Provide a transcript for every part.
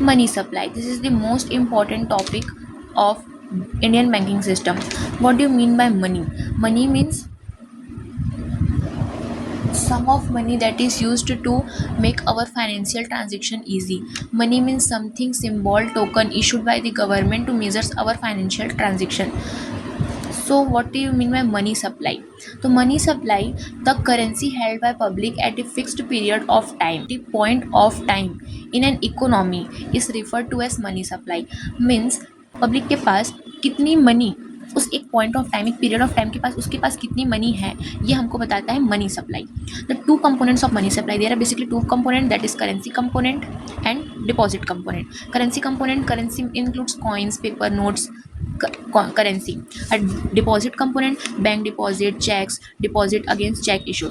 Money supply. This is the most important topic of Indian banking system. What do you mean by money? Money means sum of money that is used to make our financial transaction easy. Money means something, symbol, token issued by the government to measure our financial transaction. So what do you mean by money supply? So money supply, the currency held by public at a fixed period of time. The point of time in an economy is referred to as money supply. Means public के पास कितनी money उस एक point of time, एक period of time के पास उसके पास कितनी money है, ये हमको बताता है money supply. The two components of money supply, there are basically two component, that is currency component and deposit component. Currency component, currency includes coins, paper notes, currency. A deposit component, bank deposit, checks, deposit against check issue.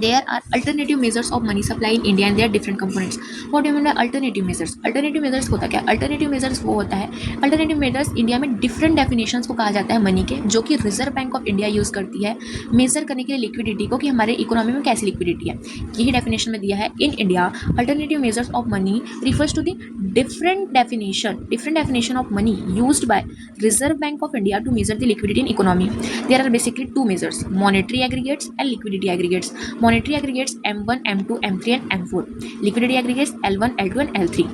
There are alternative measures of money supply in India and there are different components. What do you mean by alternative measures? Alternative measures होता क्या? Alternative measures वो होता है, alternative measures India में different definitions को कहा जाता है मनी के, जो कि reserve bank of India use करती है मेजर करने के लिए लिक्विडिटी को, कि हमारे इकोनॉमी में कैसी लिक्विडिटी है. यही डेफिनेशन में दिया है. In India alternative measures of money refers to the different definition of money used by Reserve Bank of India to measure the liquidity in economy. There are basically two measures, monetary aggregates and liquidity aggregates. Monetary aggregates M1, M2, M3 and M4. Liquidity aggregates L1, L2 and L3.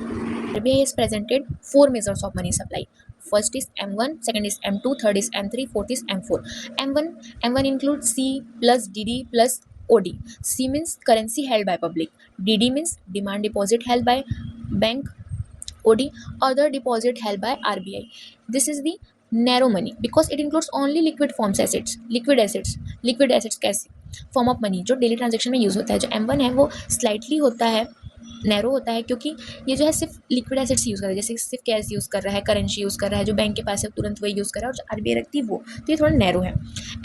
RBI has presented four measures of money supply. First is M1, second is M2, third is M3, fourth is M4. M1 includes C plus DD plus OD. C means currency held by public. DD means demand deposit held by bank. OD, other deposit held by RBI. This is the narrow money because it includes only liquid forms assets. Liquid assets कैसे form of money जो daily transaction में use होता है. जो M1 है वो slightly होता है, नैरो होता है, क्योंकि ये जो है सिर्फ लिक्विड एसेट्स यूज़ कर रहा है, जैसे सिर्फ कैश यूज़ कर रहा है, करेंसी यूज़ कर रहा है, जो बैंक के पास है तुरंत वही यूज़ कर रहा है, और जो RBI रखती है वो, तो ये थोड़ा नैरो है.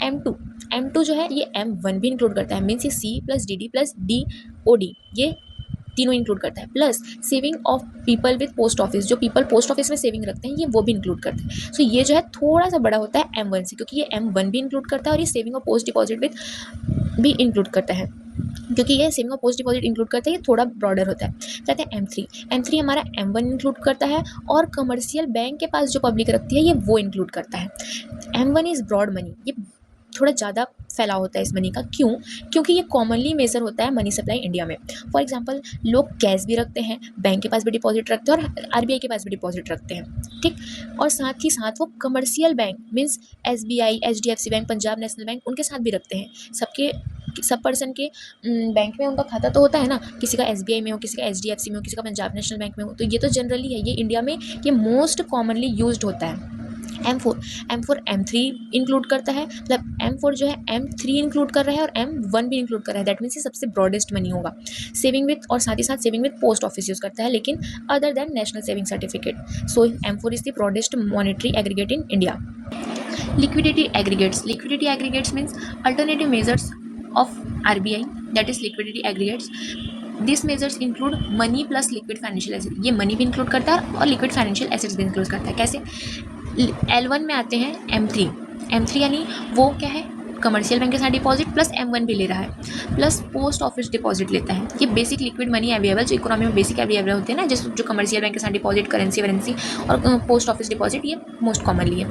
M2 जो है ये M1 भी इंक्लूड करता है, मीन्स ये C plus DD plus DOD ये तीनों इंक्लूड करता है. Plus saving of people with post office, जो पीपल पोस्ट ऑफिस में सेविंग रखते हैं ये वो भी इंक्लूड करते हैं. सो ये जो है थोड़ा सा बड़ा होता है M1 से, क्योंकि ये M1 भी इंक्लूड करता है और ये सेविंग और पोस्ट डिपॉजिट विद भी इंक्लूड करता है. क्योंकि ये सेविंग और पोस्ट डिपॉजिट इंक्लूड करता है, ये थोड़ा ब्रॉडर होता है. कहते हैं M3 हमारा M1 इंक्लूड करता है और कमर्शियल बैंक के पास जो पब्लिक रखती है ये वो इंक्लूड करता है. M1 इज़ ब्रॉड मनी, ये थोड़ा ज़्यादा फैला होता है इस मनी का. क्यों? क्योंकि ये कॉमनली मेजर होता है मनी सप्लाई इंडिया में. फॉर एग्जांपल लोग कैश भी रखते हैं, बैंक के पास भी डिपॉजिट रखते हैं और RBI के पास भी डिपॉजिट रखते हैं, ठीक. और साथ ही साथ वो commercial bank means SBI, HDFC bank, Punjab national bank, उनके साथ भी रखते हैं. सब पर्सन के बैंक में उनका खाता तो होता है ना, किसी का SBI में हो, किसी का HDFC में हो, किसी का पंजाब नेशनल बैंक में हो. तो ये तो जनरली है, ये इंडिया में ये मोस्ट कॉमनली यूज्ड होता है. M4 M3 इंक्लूड करता है, मतलब M4 जो है M3 इंक्लूड कर रहा है और M1 भी इंक्लूड कर रहा है. दैट मीन्स ये सबसे ब्रॉडेस्ट मनी होगा. सेविंग विथ और साथ ही साथ saving with post office use करता है, लेकिन other than national saving certificate. So M4 is the broadest monetary aggregate in India. Liquidity aggregates means alternative measures of RBI, that is liquidity aggregates. These measures include money plus liquid financial assets. ये money भी include करता है और liquid financial assets भी include करता है. कैसे? L1 में आते हैं M3 यानी वो क्या है, कमर्शियल बैंक के साथ डिपॉजिट प्लस M1 भी ले रहा है, प्लस पोस्ट ऑफिस डिपॉजिट लेता है. ये बेसिक लिक्विड मनी अवेलेबल जो इकोनॉमी में बेसिक अवेलेबल होते हैं ना, जो कमर्शियल बैंक के साथ डिपॉजिट, करेंसी और पोस्ट ऑफिस डिपॉजिट, ये मोस्ट कॉमनली है.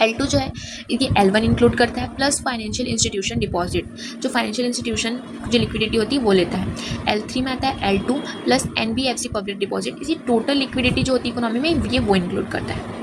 L2 जो है ये L1 इंक्लूड करता है, प्लस फाइनेंशियल इंस्टीट्यूशन डिपॉजिट, जो फाइनेंशियल इंस्टीट्यूशन जो लिक्विडिटी होती है वो लेता है. L3 में आता है L2 plus NBFC public deposit, इसी टोटल लिक्विडिटी जो होती है इकोनॉमी में ये वो इंक्लूड करता है.